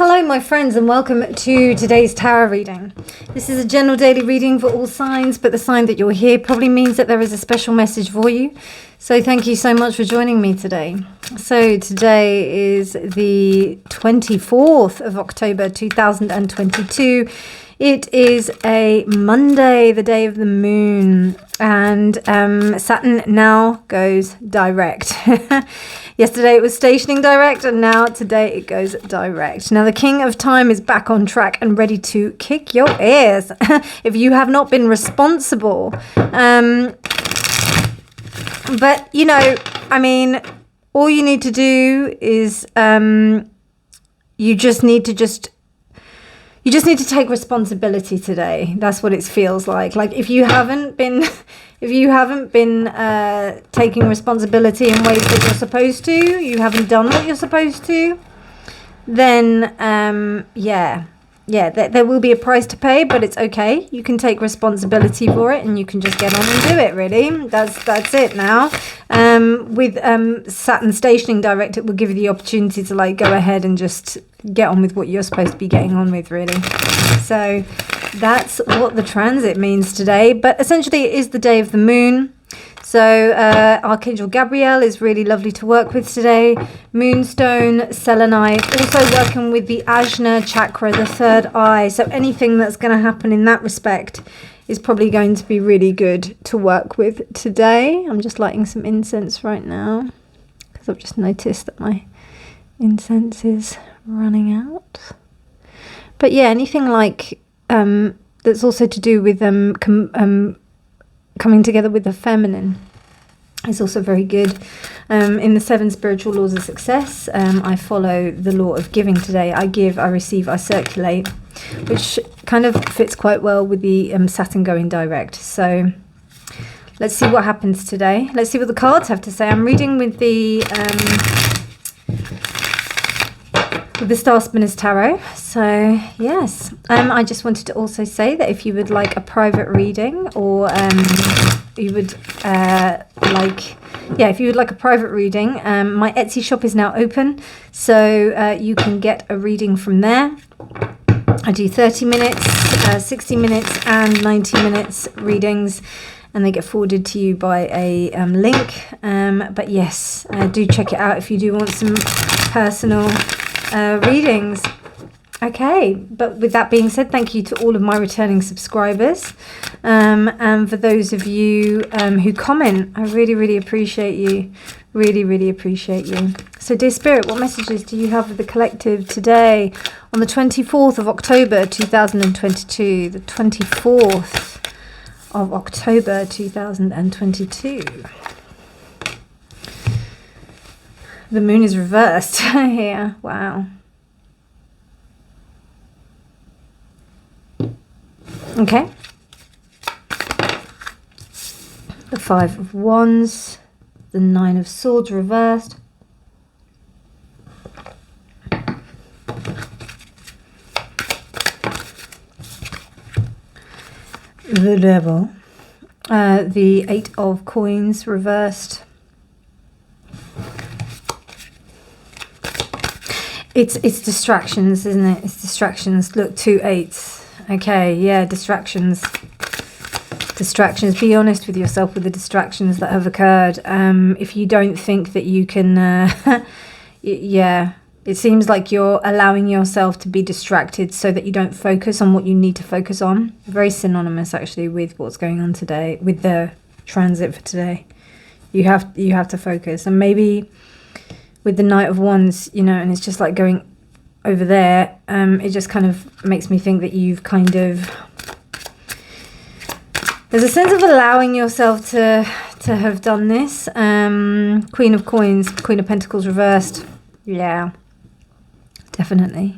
Hello my friends and welcome to today's tarot reading. This is a general daily reading for all signs, but the sign that you're here probably means that there is a special message for you. So thank you so much for joining me today. So today is the 24th of October 2022. It is a Monday, the day of the moon, and Saturn now goes direct. Yesterday it was stationing direct, and now today it goes direct. Now the King of Time is back on track and ready to kick your ears if you have not been responsible. But, you know, I mean, all you need to do is you just need to take responsibility today. That's what it feels like. Like if you haven't been taking responsibility in ways that you're supposed to, you haven't done what you're supposed to, then there will be a price to pay, but it's okay. You can take responsibility for it and you can just get on and do it, really. That's it now. With Saturn stationing direct, it will give you the opportunity to like go ahead and just get on with what you're supposed to be getting on with, really. So that's what the transit means today. But essentially it is the day of the moon. So Archangel Gabriel is really lovely to work with today. Moonstone, selenite, also working with the Ajna chakra, the third eye. So anything that's going to happen in that respect is probably going to be really good to work with today. I'm just lighting some incense right now because I've just noticed that my incense is running out. But yeah, anything like that's also to do with coming together with the feminine is also very good. In the 7 spiritual laws of success, I follow the law of giving today. I give, I receive, I circulate, which kind of fits quite well with the Saturn going direct. So let's see what happens today. Let's see what the cards have to say. I'm reading with the Star Spinners Tarot. So yes, I just wanted to also say that if you would like a private reading, or you would if you would like a private reading, my Etsy shop is now open, so you can get a reading from there. I do 30 minutes, 60 minutes and 90 minutes readings, and they get forwarded to you by a link. But yes, do check it out if you do want some personal readings. Okay, but with that being said, thank you to all of my returning subscribers, and for those of you who comment, I really appreciate you. Really appreciate you. So dear Spirit, what messages do you have for the collective today on the 24th of October 2022? The 24th of October 2022. The moon is reversed here. Wow. Okay. The 5 of Wands. The 9 of Swords reversed. The Devil. The 8 of Coins reversed. It's distractions, isn't it? It's distractions. Look, 2 8s. Okay, yeah, distractions. Distractions. Be honest with yourself with the distractions that have occurred. If you don't think that you can, yeah, it seems like you're allowing yourself to be distracted so that you don't focus on what you need to focus on. Very synonymous, actually, with what's going on today, with the transit for today. You have to focus, and maybe with the Knight of Wands, you know, and it's just like going over there, it just kind of makes me think that you've kind of, there's a sense of allowing yourself to have done this. Queen of Coins, Queen of Pentacles reversed. Yeah, definitely.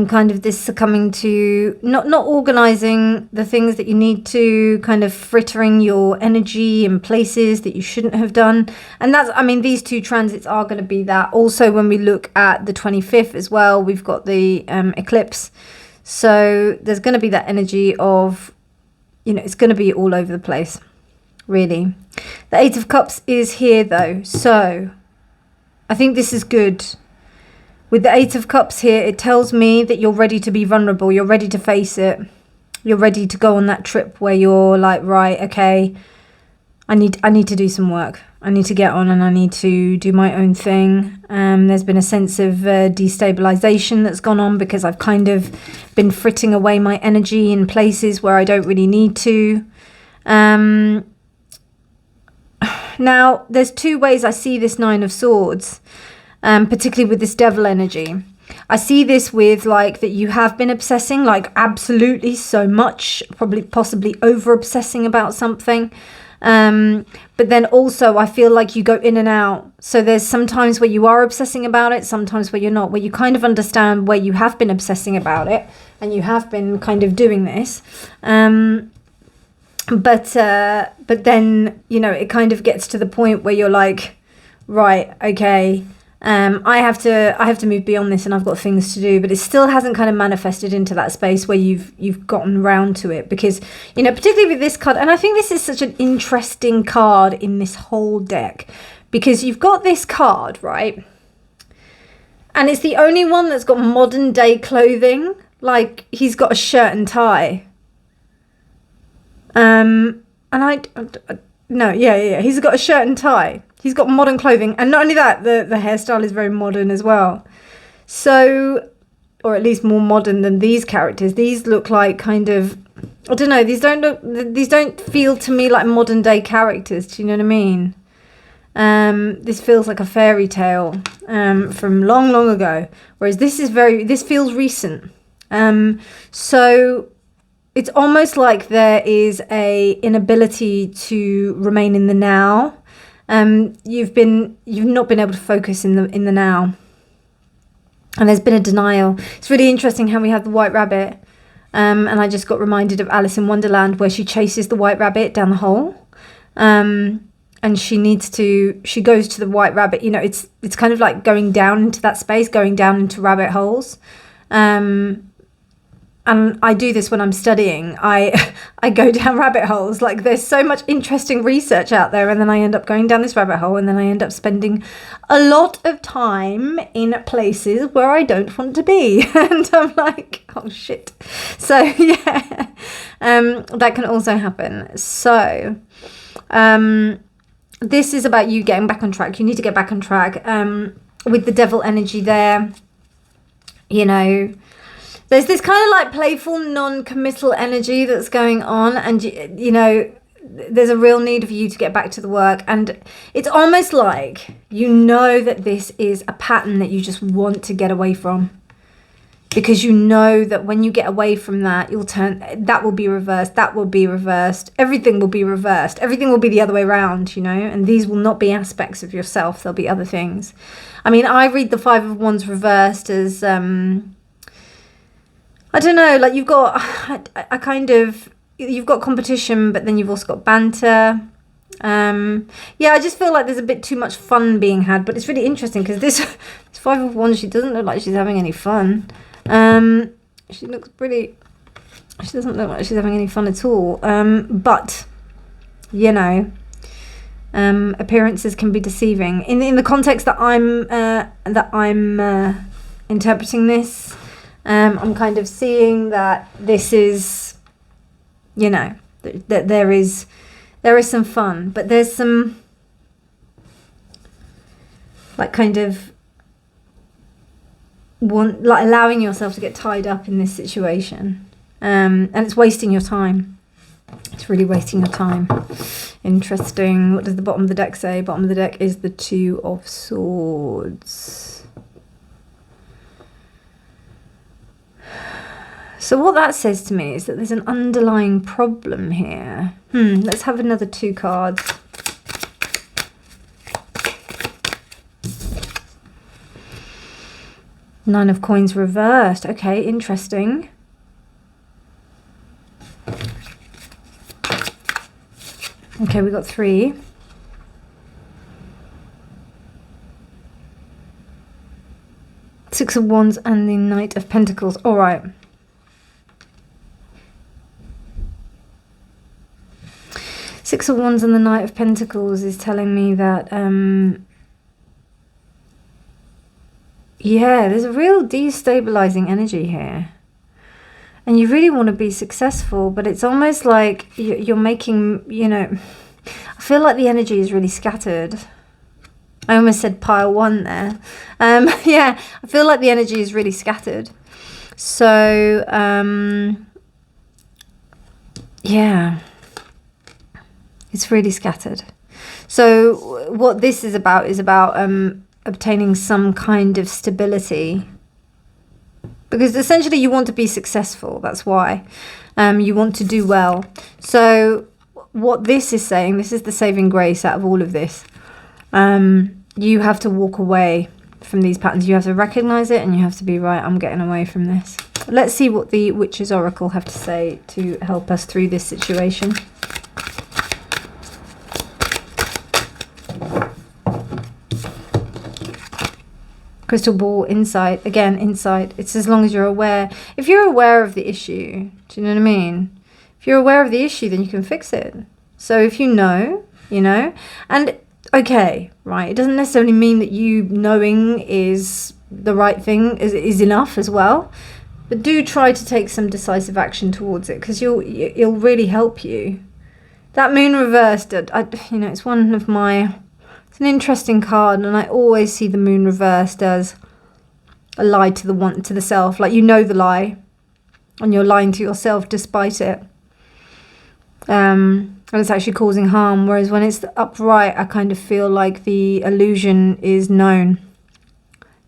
Kind of this succumbing to not organizing the things that you need to, kind of frittering your energy in places that you shouldn't have done. And that's, I mean, these 2 transits are going to be that. Also, when we look at the 25th as well, we've got the eclipse. So there's going to be that energy of, you know, it's going to be all over the place, really. The 8 of Cups is here though. So I think this is good. With the Eight of Cups here, it tells me that you're ready to be vulnerable. You're ready to face it. You're ready to go on that trip where you're like, right, okay, I need to do some work. I need to get on and I need to do my own thing. There's been a sense of destabilization that's gone on because I've kind of been fritting away my energy in places where I don't really need to. Now, there's two ways I see this Nine of Swords, particularly with this devil energy. I see this with like that you have been obsessing, like absolutely so much, probably possibly over obsessing about something. But then also I feel like you go in and out. So there's some times where you are obsessing about it, sometimes where you're not, where you kind of understand where you have been obsessing about it and you have been kind of doing this. But then, you know, it kind of gets to the point where you're like, right, okay, I have to move beyond this and I've got things to do, but it still hasn't kind of manifested into that space where you've gotten round to it, because, you know, particularly with this card, and I think this is such an interesting card in this whole deck, because you've got this card, right? And it's the only one that's got modern day clothing. Like, he's got a shirt and tie. And he's got a shirt and tie. He's got modern clothing. And not only that, the hairstyle is very modern as well. So, or at least more modern than these characters. These look like kind of, I don't know, these don't feel to me like modern day characters. Do you know what I mean? This feels like a fairy tale from long, long ago. Whereas this feels recent. So it's almost like there is a inability to remain in the now. You've not been able to focus in the now, and there's been a denial. It's really interesting how we have the white rabbit, and I just got reminded of Alice in Wonderland, where she chases the white rabbit down the hole, and she goes to the white rabbit. You know, it's kind of like going down into that space, going down into rabbit holes. And I do this when I'm studying. I go down rabbit holes. Like, there's so much interesting research out there, and then I end up going down this rabbit hole, and then I end up spending a lot of time in places where I don't want to be. And I'm like, oh shit. So yeah, that can also happen. So this is about you getting back on track. You need to get back on track. With the devil energy there, you know, there's this kind of like playful, non-committal energy that's going on, and you know, there's a real need for you to get back to the work, and it's almost like you know that this is a pattern that you just want to get away from, because you know that when you get away from that, that will be reversed, everything will be reversed, everything will be the other way around, you know, and these will not be aspects of yourself, there'll be other things. I mean, I read the Five of Wands reversed as I don't know, like you've got you've got competition, but then you've also got banter. Yeah, I just feel like there's a bit too much fun being had, but it's really interesting because this Five of Wands, she doesn't look like she's having any fun. She doesn't look like she's having any fun at all. But, you know, appearances can be deceiving. In the context that I'm interpreting this, I'm kind of seeing that this is, you know, that there is some fun, but there's some like kind of like allowing yourself to get tied up in this situation, and it's wasting your time. It's really wasting your time. Interesting. What does the bottom of the deck say? Bottom of the deck is the Two of Swords. So what that says to me is that there's an underlying problem here. Let's have another two cards. Nine of Coins reversed. Okay, interesting. Okay, we got three. Six of Wands and the Knight of Pentacles. All right. Six of Wands and the Knight of Pentacles is telling me that yeah, there's a real destabilizing energy here. And you really want to be successful, but it's almost like you're making, you know, I feel like the energy is really scattered. I almost said pile one there. Yeah, I feel like the energy is really scattered. So, yeah, it's really scattered. So what this is about obtaining some kind of stability. Because essentially you want to be successful. That's why. You want to do well. So what this is saying, this is the saving grace out of all of this. You have to walk away from these patterns. You have to recognize it and you have to be right. I'm getting away from this. Let's see what the Witch's Oracle have to say to help us through this situation. Crystal ball, insight. Again, insight. It's as long as you're aware. If you're aware of the issue, do you know what I mean? If you're aware of the issue, then you can fix it. So if you know, you know. And okay, right. It doesn't necessarily mean that you knowing is the right thing, is enough as well. But do try to take some decisive action towards it, because it'll really help you. That moon reversed, you know, it's one of my... It's an interesting card, and I always see the moon reversed as a lie to the self. Like, you know the lie, and you're lying to yourself despite it. And it's actually causing harm. Whereas when it's upright, I kind of feel like the illusion is known.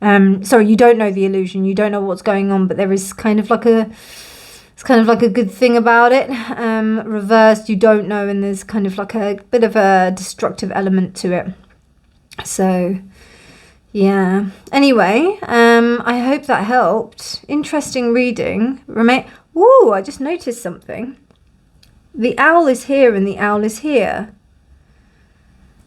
Sorry, you don't know the illusion. You don't know what's going on, but there is kind of like a... It's kind of like a good thing about it. Reversed, you don't know, and there's kind of like a bit of a destructive element to it. So, yeah. Anyway, I hope that helped. Interesting reading. Ooh, I just noticed something. The owl is here and the owl is here.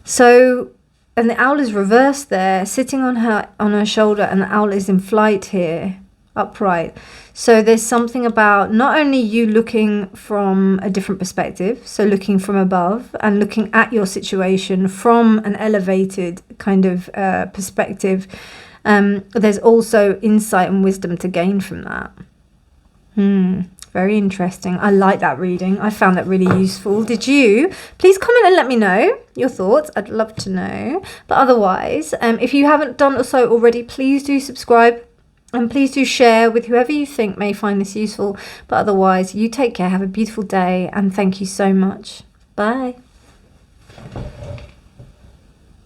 So, and the owl is reversed there, sitting on her shoulder, and the owl is in flight here, upright. So there's something about not only you looking from a different perspective, so looking from above and looking at your situation from an elevated kind of perspective, there's also insight and wisdom to gain from that. Very interesting. I like that reading. I found that really useful. Did you? Please comment and let me know your thoughts. I'd love to know. But otherwise, if you haven't done so already, please do subscribe. And please do share with whoever you think may find this useful. But otherwise, you take care. Have a beautiful day. And thank you so much. Bye.